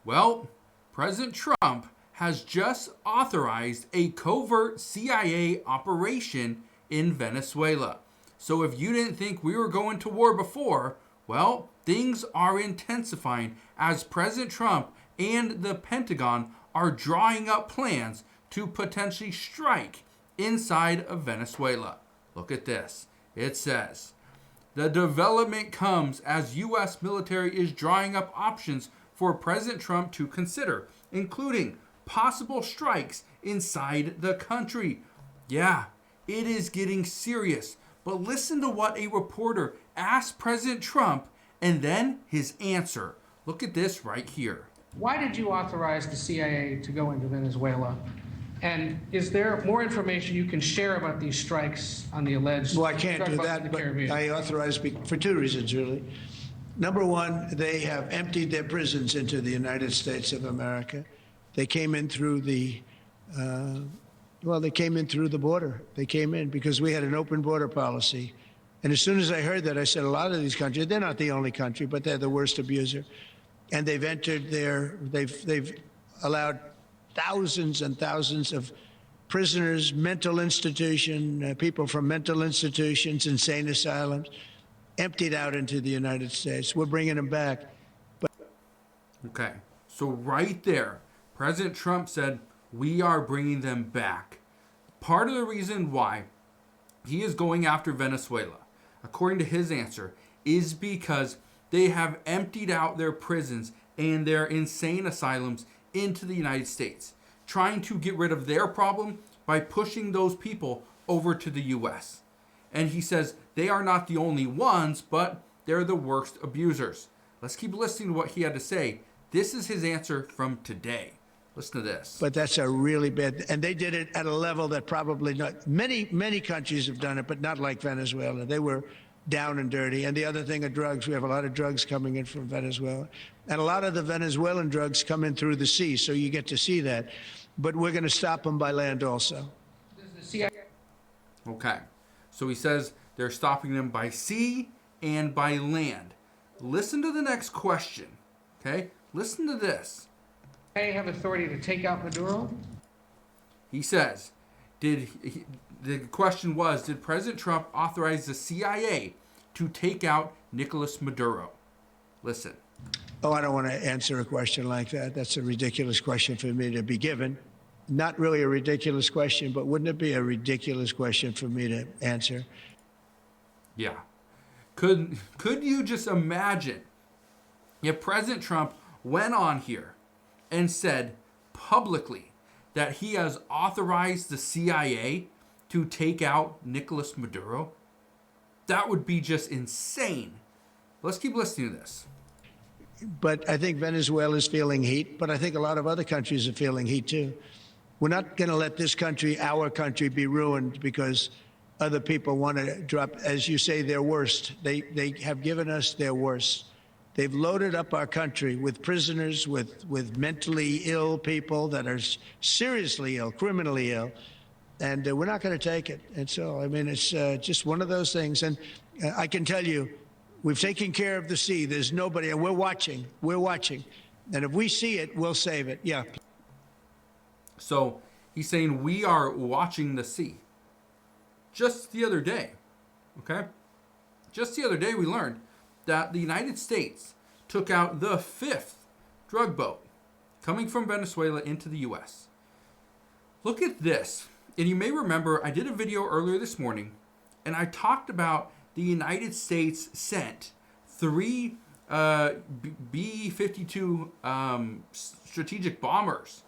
Well, President Trump has just authorized a covert CIA operation in Venezuela. So if you didn't think we were going to war before, well, things are intensifying as President Trump and the Pentagon are drawing up plans to potentially strike inside of Venezuela. Look at this. It says, the development comes as U.S. military is drawing up options for President Trump to consider, including possible strikes inside the country. Yeah, it is getting serious. But listen to what a reporter asked President Trump and then his answer. Look at this right here. Why did you authorize the CIA to go into Venezuela? And is there more information you can share about these strikes on the alleged? Well, I can't do that, but I authorize for two reasons, really. Number one, they have emptied their prisons into the United States of America. They came in through the, they came in through the border. They came in because we had an open border policy. And as soon as I heard that, I said, a lot of these countries, they're not the only country, but they're the worst abuser. And they've entered they've allowed thousands and thousands of prisoners, mental institution, people from mental institutions, insane asylums, emptied out into the United States. We're bringing them back. Okay, so right there, President Trump said, we are bringing them back. Part of the reason why he is going after Venezuela, according to his answer, is because they have emptied out their prisons and their insane asylums into the United States, trying to get rid of their problem by pushing those people over to the U.S. And he says they are not the only ones, but they're the worst abusers. Let's keep listening to what he had to say. This is his answer from today. Listen to this. But that's a really bad, and they did it at a level that probably not, many countries have done it, but not like Venezuela. They were down and dirty. And the other thing are drugs. We have a lot of drugs coming in from Venezuela. And a lot of the Venezuelan drugs come in through the sea, so you get to see that. But we're going to stop them by land also. Okay. So he says they're stopping them by sea and by land. Listen to the next question. Okay? Listen to this. They have authority to take out Maduro? He says, the question was, did President Trump authorize the CIA to take out Nicolas Maduro? Listen. Oh, I don't want to answer a question like that. That's a ridiculous question for me to be given. Not really a ridiculous question, but wouldn't it be a ridiculous question for me to answer? Yeah. Could you just imagine if President Trump went on here and said publicly that he has authorized the CIA to take out Nicolas Maduro? That would be just insane. Let's keep listening to this. But I think Venezuela is feeling heat, but I think a lot of other countries are feeling heat too. We're not going to let this country, our country, be ruined because other people want to drop, as you say, their worst. They have given us their worst. They've loaded up our country with prisoners, with mentally ill people that are seriously ill, criminally ill, and we're not going to take it. And so, I mean, it's just one of those things. And I can tell you, we've taken care of the sea. There's nobody, and we're watching. We're watching. And if we see it, we'll save it. Yeah. So he's saying we are watching the sea. Just the other day, okay? Just the other day we learned that the United States took out the 5th drug boat coming from Venezuela into the U.S. Look at this. And you may remember I did a video earlier this morning, and I talked about the United States sent 3 B-52 strategic bombers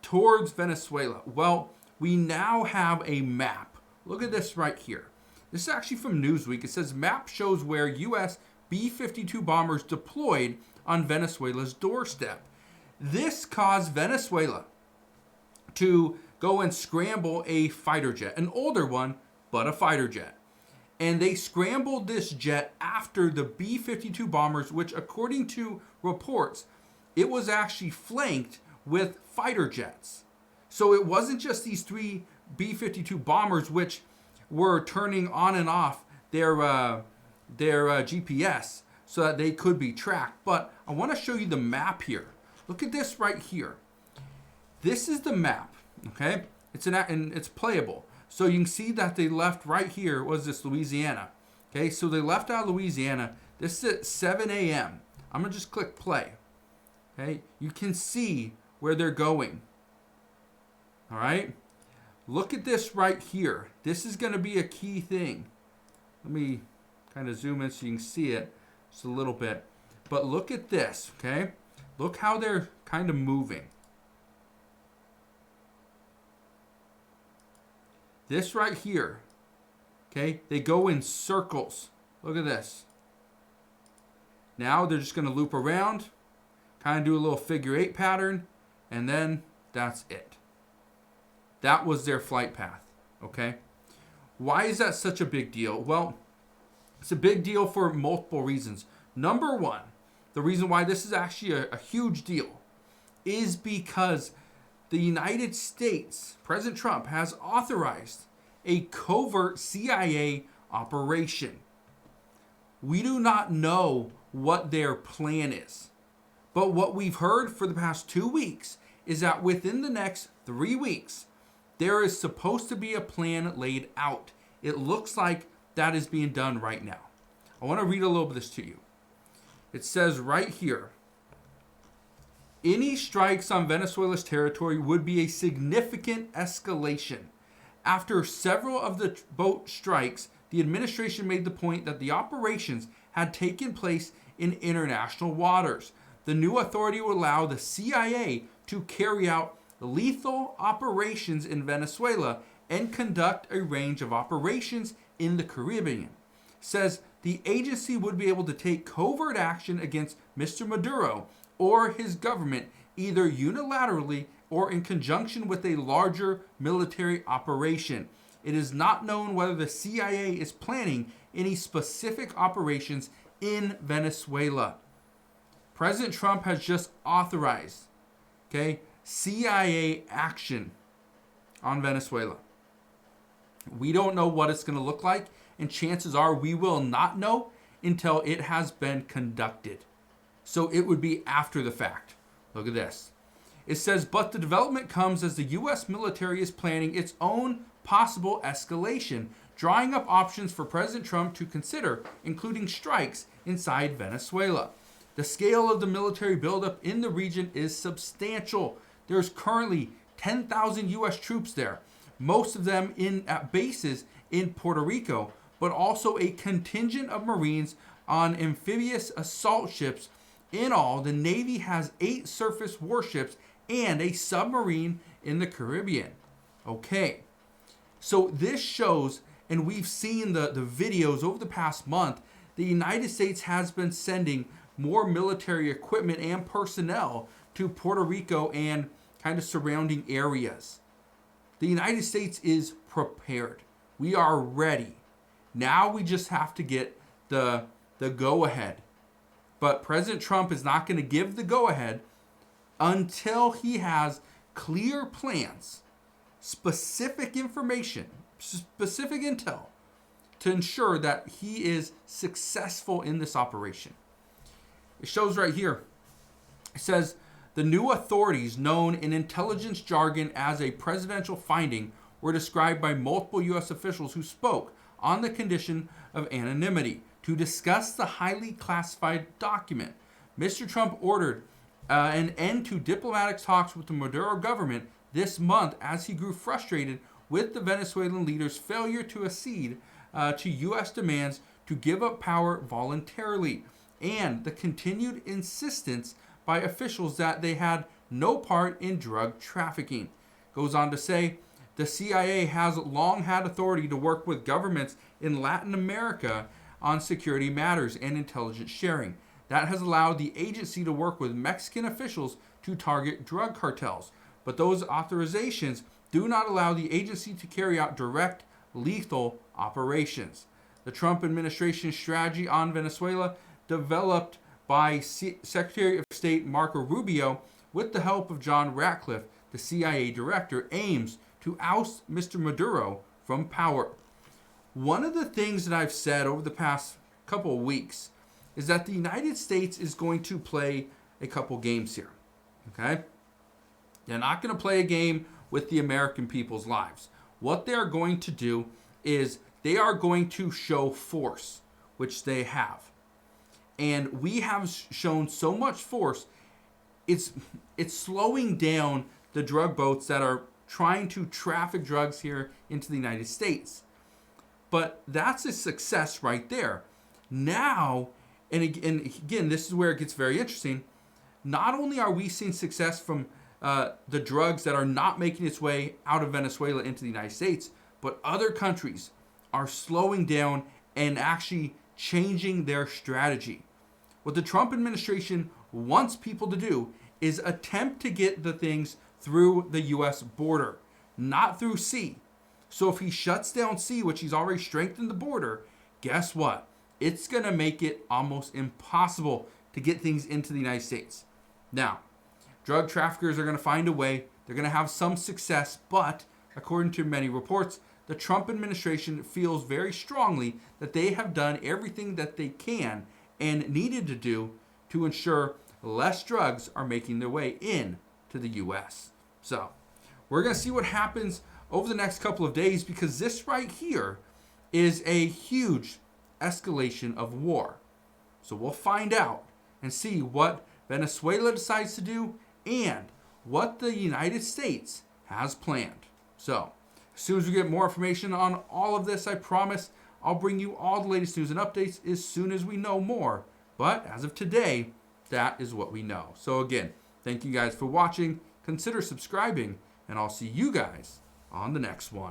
towards Venezuela. Well, we now have a map. Look at this right here. This is actually from Newsweek. It says map shows where U.S. B-52 bombers deployed on Venezuela's doorstep. This caused Venezuela to go and scramble a fighter jet, an older one, but a fighter jet. And they scrambled this jet after the B-52 bombers, which according to reports, it was actually flanked with fighter jets. So it wasn't just these 3 B-52 bombers which were turning on and off their GPS so that they could be tracked. But I want to show you the map here Look at this right here. This is the map, okay? And it's playable. So you can see that they left right here, was this Louisiana? Okay, so they left out of Louisiana. This is at 7 a.m. I'm going to just click play. Okay, you can see where they're going. All right, look at this right here. This is going to be a key thing. Let me kind of zoom in so you can see it just a little bit. But look at this, okay? Look how they're kind of moving. This right here, okay? They go in circles. Look at this. Now they're just going to loop around, kind of do a little figure 8 pattern, and then that's it. That was their flight path, okay? Why is that such a big deal? Well, it's a big deal for multiple reasons. Number one, the reason why this is actually a huge deal is because the United States, President Trump, has authorized a covert CIA operation. We do not know what their plan is. But what we've heard for the past 2 weeks is that within the next 3 weeks, there is supposed to be a plan laid out. It looks like that is being done right now. I want to read a little bit of this to you. It says right here, any strikes on Venezuela's territory would be a significant escalation. After several of the boat strikes, the administration made the point that the operations had taken place in international waters. The new authority would allow the CIA to carry out lethal operations in Venezuela and conduct a range of operations in the Caribbean. Says the agency would be able to take covert action against Mr. Maduro or his government either unilaterally or in conjunction with a larger military operation. It is not known whether the CIA is planning any specific operations in Venezuela. President Trump has just authorized, CIA action on Venezuela. We don't know what it's going to look like, and chances are we will not know until it has been conducted. So it would be after the fact. Look at this. It says, but the development comes as the U.S. military is planning its own possible escalation, drawing up options for President Trump to consider, including strikes inside Venezuela. The scale of the military buildup in the region is substantial. There's currently 10,000 U.S. troops there, most of them at bases in Puerto Rico, but also a contingent of Marines on amphibious assault ships. In all, the Navy has 8 surface warships and a submarine in the Caribbean. Okay, so this shows, and we've seen the videos over the past month, the United States has been sending more military equipment and personnel to Puerto Rico and kind of surrounding areas. The United States is prepared. We are ready. Now we just have to get the go-ahead. But President Trump is not going to give the go-ahead until he has clear plans, specific information, specific intel to ensure that he is successful in this operation. It shows right here. It says, the new authorities, known in intelligence jargon as a presidential finding, were described by multiple U.S. officials who spoke on the condition of anonymity to discuss the highly classified document. Mr. Trump ordered an end to diplomatic talks with the Maduro government this month as he grew frustrated with the Venezuelan leader's failure to accede to U.S. demands to give up power voluntarily, and the continued insistence by officials that they had no part in drug trafficking. Goes on to say, the CIA has long had authority to work with governments in Latin America on security matters and intelligence sharing. That has allowed the agency to work with Mexican officials to target drug cartels. But those authorizations do not allow the agency to carry out direct, lethal operations. The Trump administration's strategy on Venezuela, developed by Secretary of State Marco Rubio with the help of John Ratcliffe, the CIA director, aims to oust Mr. Maduro from power. One of the things that I've said over the past couple of weeks is that the United States is going to play a couple games here. Okay? They're not going to play a game with the American people's lives. What they're going to do is they are going to show force, which they have. And we have shown so much force, it's slowing down the drug boats that are trying to traffic drugs here into the United States. But that's a success right there. Now, and again, this is where it gets very interesting. Not only are we seeing success from the drugs that are not making its way out of Venezuela into the United States, but other countries are slowing down and actually changing their strategy. What the Trump administration wants people to do is attempt to get the things through the U.S. border, not through sea. So if he shuts down sea, which he's already strengthened the border, guess what? It's going to make it almost impossible to get things into the United States. Now, drug traffickers are going to find a way. They're going to have some success, but according to many reports, the Trump administration feels very strongly that they have done everything that they can and needed to do to ensure less drugs are making their way in to the U.S. So, we're going to see what happens over the next couple of days, because this right here is a huge escalation of war. So we'll find out and see what Venezuela decides to do and what the United States has planned. So, as soon as we get more information on all of this, I promise I'll bring you all the latest news and updates as soon as we know more. But as of today, that is what we know. So again, thank you guys for watching. Consider subscribing, and I'll see you guys on the next one.